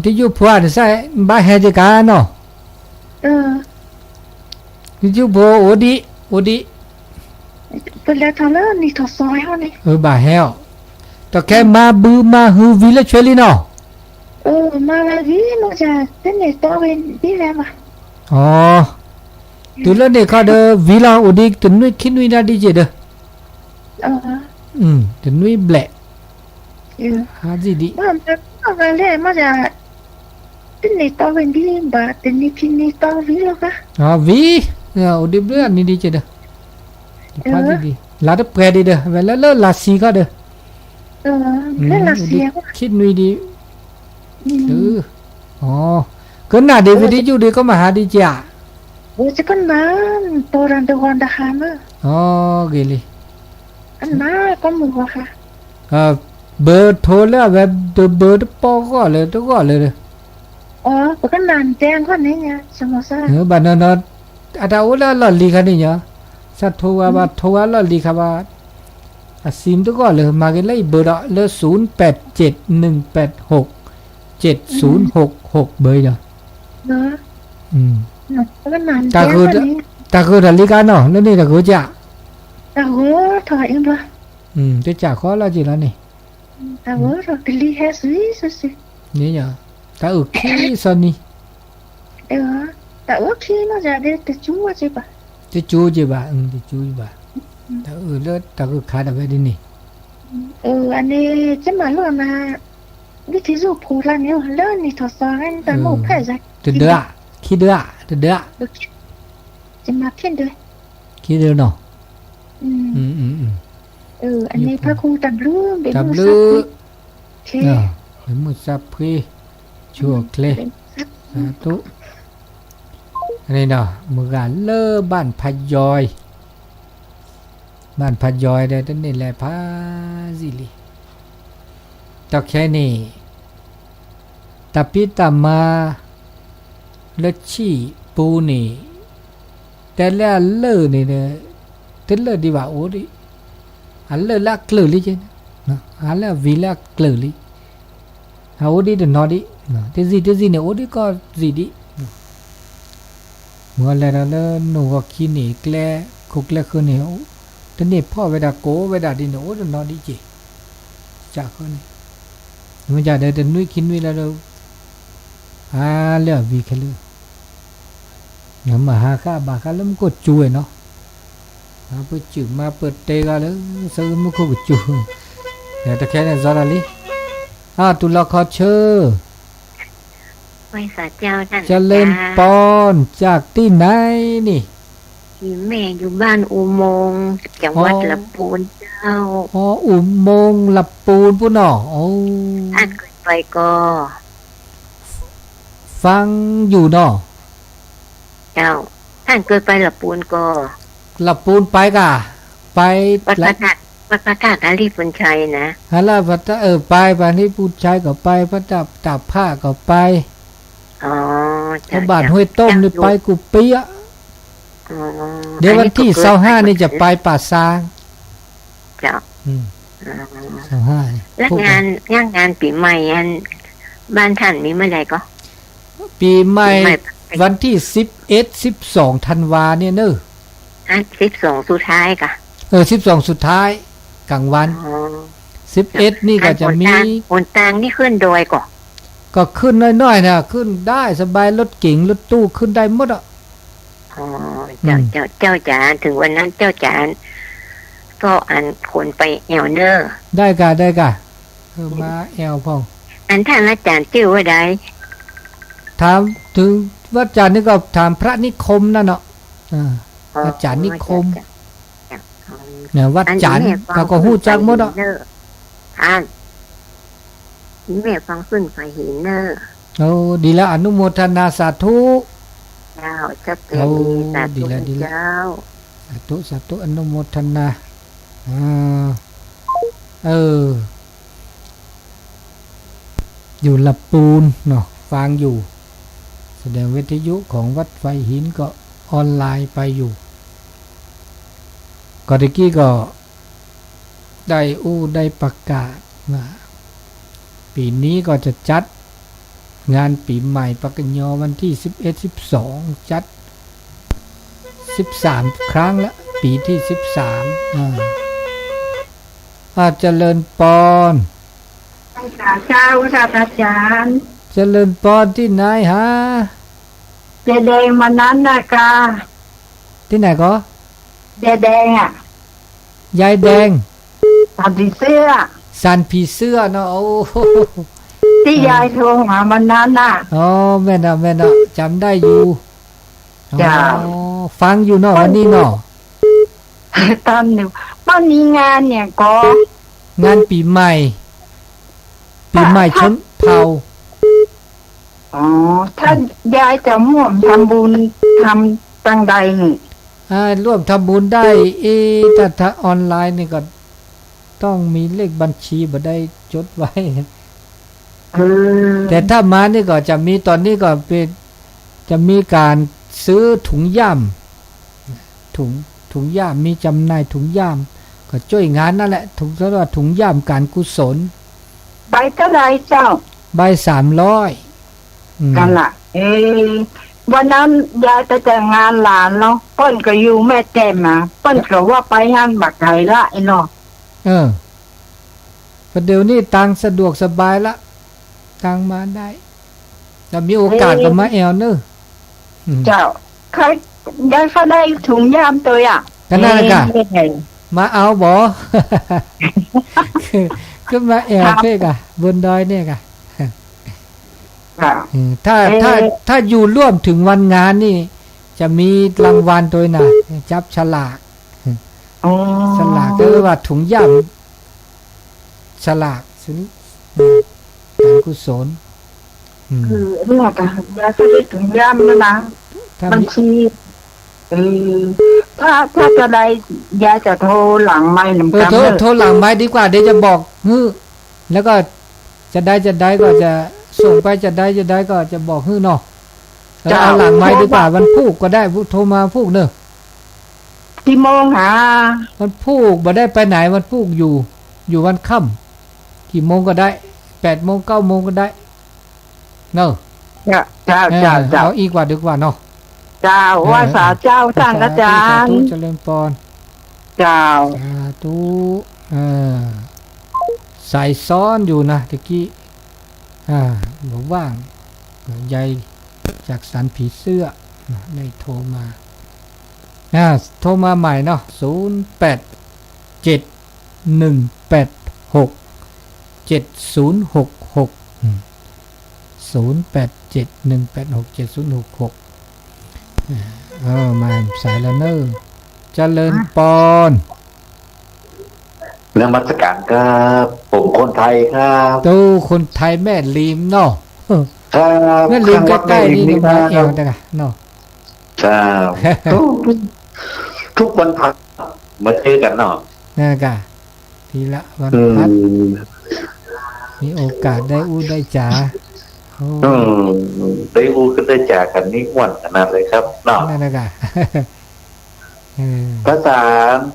ที่อยู่พัวนี่ใช่บ้าเฮจิกาเนาะที่อยู่พัวโอดีเป็นแล้วทำแล้วนี่ทศแล้วนี่บ้าเฮลแต่แค่มาบือมาฮือวิลช่วยลิเนาะมาแล้ววิเราจะเป็นเด็กตัวเป็นวิแล้วมาอ๋อตัวเล่นเด็กเขาเด้อวิลาโอดีตัวนู้นคิดนู้นได้ดีเจเด้อตัวนู้นแบล็ฮาจิดีมาเลยมาจะเป็นเด็กตัวเป็นวิบาเป็นนี่พินิตัววิแล้วปะวิโอดีเบลนี่ดีเจเด้อฮาจิดีลาดเปรดีเด้อเวลาเลิศลาสีก็เด้อแล้วลาสีคิดนู้นดีอ๋อก็น่าเดวิดอยู่ดีก็มาหาดีจ้ะจะกันนั้นตัวรันเดวันดาฮานะเกลีอันนั้นก็มือวะค่ะเบอร์โทรแล้วแบบเบอร์ปอก็เลยตัวก็เลยปกันนานแจ้งคนนี้ไงสมมติว่าบ้านนั้นอาจจะว่าเราลีกันนี่เนาะสัตว์ทัวร์บ้านทัวร์เราลีกันว่า à sim tôi gọi là mà cái lấy bờ đó là 0871867066 bơi rồi เนาะ ừ แล้วก็นาน ta แก้ cứ วันนี้ ta cứ là lý cá nó này là cứ chả แต่โหถอยเองด้วย ừ tôi chả khó là gì là này แต่โหเราไปรีแฮสซี่สิ nhớ nhở ta ở khi sao đi เออแต่ว่าขี้น่าจะได้แต่ชั่วใช่ปะ cái chú gì bà ừ cái chú gì bà ta ở lớp ta cứ khá là vậy đi nè อันนี้จะมาเรื่องมาวิธีสูบผูรันเนี่ยเรื่องนี้ทดสอบกันแต่หมู่แพ้ใจ từ đứa khi đứa từ đứa จะมาเพี้ยนด้วย khi đứa nó อืม ừ อันนี้พระครูตับลื้อเบ tập มือซับ lư เค với một sắp khi chùa kle sa tu đây nè một gà lơ bản phá dòi đây tên này là phá gì li tao khe này tapi tama lơ chi pu này tên là lơ này nè tên lơ đi vào ố đi hắn lơ là clử li chứ hắn là vì là clử li ố đi đừng nói đi cái gì này ố đi có gì điเมื่อไรแล้วหนูก็ขี้หนีแกล้คุกแกล้คืนเหนียวแต่นี่พ่อเวลาโก้เวลาดินโอ้นอนดีจีจากคนมันจะได้แต่นุ้ยกินนุ้ยแล้วเรื่องวีแค่เรื่องงั้นมาหาข้าบาข้าแล้วมันก็ช่วยเนาะมาเปิดจืดมาเปิดเตะกันแล้วซื้อมันก็ช่วยเนี่ยแต่แค่นั้นซะละลิตุลาคอเชอไหว้สาเจ้าท่าน เจริญปอนจากที่ไหนนี่ ที่แม่อยู่บ้านอุโมงค์จังหวัดลำพูนเจ้า อุโมงค์ลับปูนปุ่นอ๋อท่านเคยไปก็ ฟังอยู่เนาะ เจ้าท่านเคยไปลำพูนก็ ลับปูนไปกะไป วัดพระธาตุอาลีปุญชัยนะ ฮัลโหลพระไปบ้านที่ปูนชัยก็ไปพระตับผ้าก็ไป อ๋อ พระบาทห้วยต้มนี่ไปกุเปีย อ๋อ เดี๋ยววันที่25นี่จะไปป่าซาง เจ้า25แล้วงานปีใหม่อันบ้านท่านมีเมื่อไหร่ก็ ปีใหม่วันที่11 12ธันวาเนี่ยเนอะ12สุดท้ายกะ12สุดท้ายกลางวัน11นี่ก็จะมีโอนตางนี่ขึ้นโดยก็ขึ้นน้อยๆนะขึ้นได้สบายรถเก๋งรถตู้ขึ้นได้หมดอ่ะอ๋อเจ้าจ๋าถึงวันนั้นเจ้าจ๋าก็อันคนไปแอลเนอร์ได้กะมาแอลพ่องอันท่านอาจารย์ชื่อว่าใดถามถึงว่าอาจารย์นี่ก็ถามพระนิคมนั่นเนาะอาจารย์นิคมเนี่ยวัดจันทร์เขาก็ฮู้จักหมดอ่ะท่านแม่ฟังขึ้นไปเห็นเนอร์ดีแล้วอนุโมทนาสาธุเจ้าจะเป็นสาธุเจ้าสาธุอนุโมทนาอยู่ลำปูนเนาะฟังอยู่แสดงวิทยุของวัดไฟหินก็ออนไลน์ไปอยู่ก่อนกี้ก็ได้ประกาศว่าปีนี้ก็จะจัดงานปีใหม่ปักญอวันที่11 12จัด13ครั้งละปีที่13เจริญปอนเจ้าครับอาจารย์เจริญปอนที่ไหนฮะเจแดงมานั้นนะคะที่ไหนก็เจแดงอ่ะยายแดงสันผีเสื้อเนาะที่ยายโทรมาวันนั้นน่ะแม่น่ะจำได้อยู่ฟังอยู่เนาะวันนี้เนาะตอนหนึ่งวันนี้งานเนี่ยก็งานปีใหม่ชนเผ่าท่านยายจะร่วมทำบุญทำตั้งใดร่วมทำบุญได้ถ้าออนไลน์นี่ก็ต้องมีเลขบัญชีบ่ได้จดไว้แต่ถ้ามานี่ก็จะมีตอนนี้ก็เป็นจะมีการซื้อถุงย่ามมีจำหน่ายถุงย่ามก็ ก็ช่วยงานนั่นแหละถุงเรียกว่าถุงย่ามการกุศล ใบเท่าไรเจ้า ใบ300กันละวันนั้นยายจะแต่งงานหลานเนาะเปิ้นก็อยู่แม่แจ่มมาเปิ้นก็ว่าไปงานบักไก่ละไอ้เนาะ ประเดี๋ยวนี้ตังสะดวกสบายละตังมาได้ถ้ามีโอกาสก็มาแอวเนอะ เจ้าใครยายเขาได้ถุงยามตัวอ่ะ ก็นั่นแหละค่ะมาเอาบ่ ขึ้นมาแอวเพ่กะบนดอยเนี่ยกะถ้าอยู่ร่วมถึงวันงานนี่จะมีรางวัลตัวน่ะจับฉลากฉลากก็ว่าถุงย่ำฉลากสุนการกุศลคือเนี่ยกะยายก็ได้ถุงยามแล้วนะบัญชีถ้าจะได้ยายจะโทรหลังไม้หนึ่งกันโทรหลังไม้ดีกว่าเดี๋ยวจะบอกแล้วก็จะได้ก็จะส่งไปจะได้ก็จะบอกเนาะแล้วเอาหลังไม้ดีกว่าวันพูกก็ได้โทรมาพูกเนอะกี่โมงหาวันพูกบ่ได้ไปไหนวันพูกอยู่วันค่ำกี่โมงก็ได้8 โมง 9 โมงก็ได้เนอะเจ้าเอาอีกว่าดีกว่าเนาะเจ้าว่าสาเจ้าท่านอาจารย์เจริญพรเจ้าสาธุใส่ซ้อนอยู่นะตะกี้บอกว่างใหญ่จากสันผีเสื้อได้โทรมาโทรมาใหม่เนาะ0871867066มาสายละเนอเจริญปอนนมัสการครับผมคนไทยครับตู้คนไทยแม่ลิมเนาะแม่ลิมใกล้ๆนี่มาเอวนะเนาะครับทุกวันพักมาเจอกันเนาะนี่กะทีละวันพักมีโอกาสได้ได้จ๋าได้ก็ได้จากกันนี่ม่วนขนาดเลยครับเนาะนั่นกะภาษา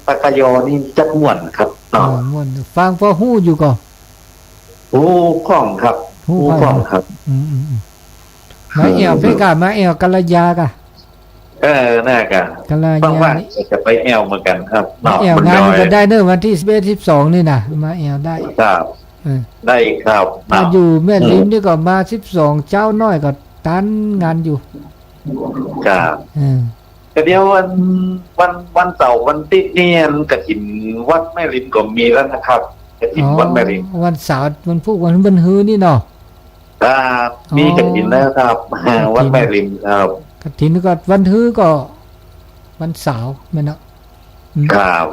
ปากยอนี่จักม่วนครับเนาะม่วนฟังพอฮู้อยู่ก่อนฮู้คล่องครับฮู้คล่องครับมาเอวเพ่กะมาเอวกัลยากะน่ากะกัลยาจะไปแอวเหมือนกันครับแอวงานก็ได้เนอะวันที่11-12นี่นะมาแอวได้ครับได้ครับมาอยู่แม่ลิมนี่ก็มา12เจ้าน้อยก็ตันงานอยู่ครับเดี๋ยววันเสาร์วันติดเนี่ยกฐินวัดแม่ริมก็มีแล้วนะครับกฐินวัดแม่ริมวันเสาร์วันพุธวันบันฮือนี่เนาะครับมีกฐินแล้วครับวัดแม่ริมครับกฐินก็วันฮือก็วันเสาร์แม่เนาะครับ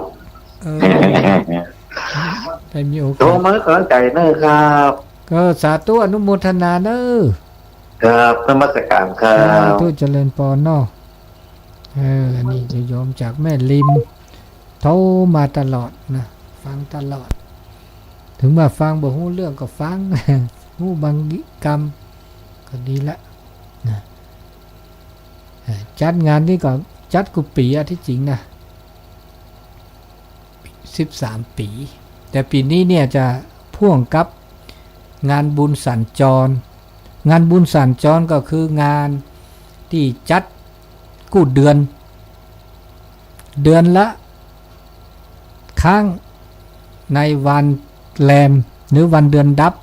ได้มีโอกาสโทรมาขอใจเนอะครับก็สาธุอนุโมทนาเนอะครับนมัสการครับทุเจริญปอนเนาะนี่จะยอมจากแม่ลิมโทรมาตลอดนะฟังตลอดถึงมาฟังบ่ฮู้เรื่องก็ฟังฮู้บางกรรมก็ดีละนะจัดงานนี่ก็จัดกุปีที่จริงนะ13 ปีแต่ปีนี้เนี่ยจะพ่วงกับงานบุญสัญจรงานบุญสัญจรก็คืองานที่จัดกู้เดือนละครั้งในวันแรมหรือวันเดือนดับ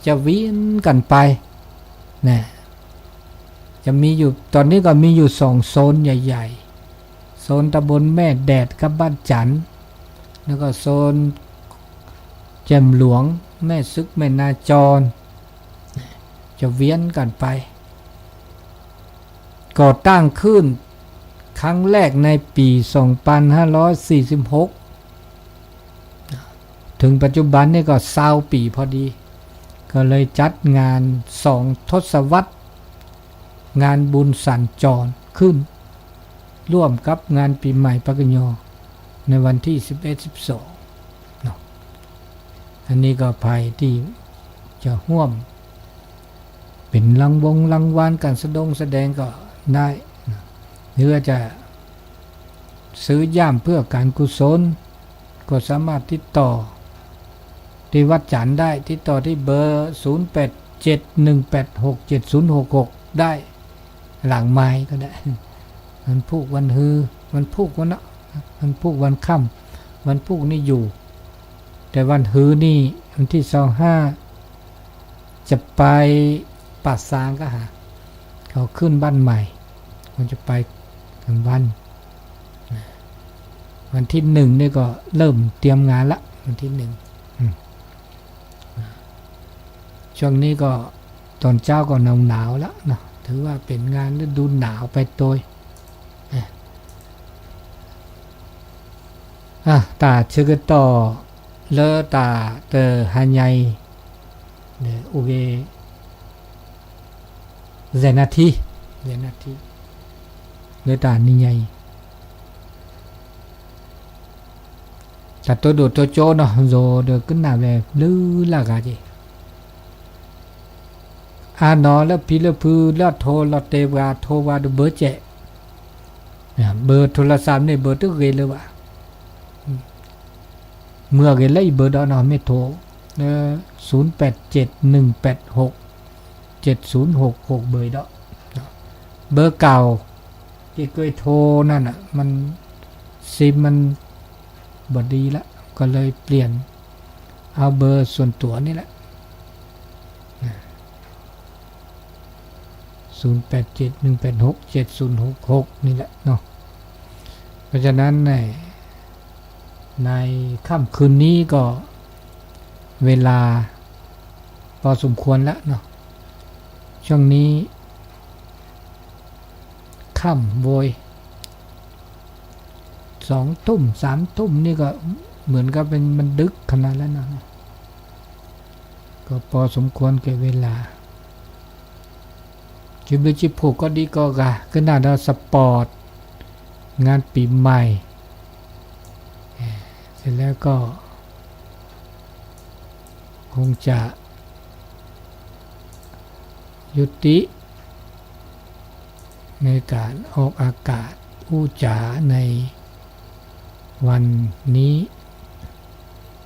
จะวิ่งกันไปนะจะมีอยู่ตอนนี้ก็มีอยู่2โซนใหญ่ๆโซนตำบลแม่แดดกับบ้านจันทร์แล้วก็โซนแจ่มหลวงแม่ซึกแม่นาจรจะเวียนกันไปก่อตั้งขึ้นครั้งแรกในปี2546ถึงปัจจุบันนี่ก็20 ปีพอดีก็เลยจัดงาน2 ทศวรรษงานบุญสัญจรขึ้นร่วมกับงานปีใหม่ปักยอในวันที่11-12เนาะอันนี้ก็ภัยที่จะร่วมเป็นรางวัลการแสดงก็ได้หรือจะซื้อย่ามเพื่อการกุศล ก็สามารถติดต่อที่วัดจันทร์ได้ติดต่อที่เบอร์ 0871867066 ได้หลังไม้ก็ได้วันพุกวันฮือวันพุกวันนะวันพุกวันค่ำวันพุกนี่อยู่แต่วันฮือนี่วันที่25จะไปป่าซางก็หาเขาขึ้นบ้านใหม่มันจะไปกลางวันที่1นี่ก็เริ่มเตรียมงานละวันที่1ช่วงนี้ก็ตอนเจ้าก็หนาวแล้วเนาะถือว่าเป็นงานฤดูหนาวไปโดยตาชื่อต่อเลอตาเตอหันใหญ่เนี่ยโอเคเจนาทีเลอตานี่ใหญ่แต่ตัวโดดตัวโจเนาะโจเดือขึ้นหน้าแบบลื้อละกาจีนอแล้วพี่แล้วพื้นแล้วโทรแล้วเตวาโทรว่าดูเบอร์เจเบอร์โทรศัพท์เนี่ยเบอร์ตึกเกลเลยว่ะเมื่อเกลเลยเบอร์ดอนไม่โทร0871867066เบอร์ดอเบอร์เก่าที่เคยโทรนั่นอ่ะมันซิมมันบดีละก็เลยเปลี่ยนเอาเบอร์ส่วนตัวนี่แหละ0871867066นี่แหละเนาะเพราะฉะนั้นในค่ำคืนนี้ก็เวลาพอสมควรแล้วเนาะช่วงนี้ค่ำโวย2 ทุ่ม3 ทุ่มนี่ก็เหมือนกับเป็นมันดึกขนาดแล้วนะก็พอสมควรแก่เวลาจิบจิผูกก็ดีก็ขึ้นหน้าดาวสปอร์ตงานปีใหม่เสร็จแล้วก็คงจะยุติในการออกอากาศอู้จ๋าในวันนี้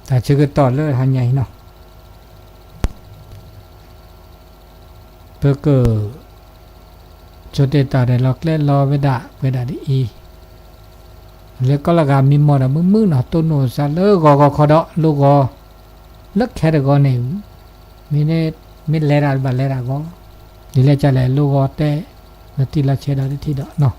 แต่ชื่อต่อเลยหันใหญ่เนาะเพื่อเกิดโชเตตาได้ล็อกเล่นรอเวดาดีอีแล้วก็ละกามีมอดมือเนาะตัวโนซาเลอก็ขอดลูกก็เลิกแค่ก็เนี่ยมีเนมิเลราบัลเลราก็นี่แหละจะแลลูกก็แต่นาทีละเชดาที่ดอกเนาะ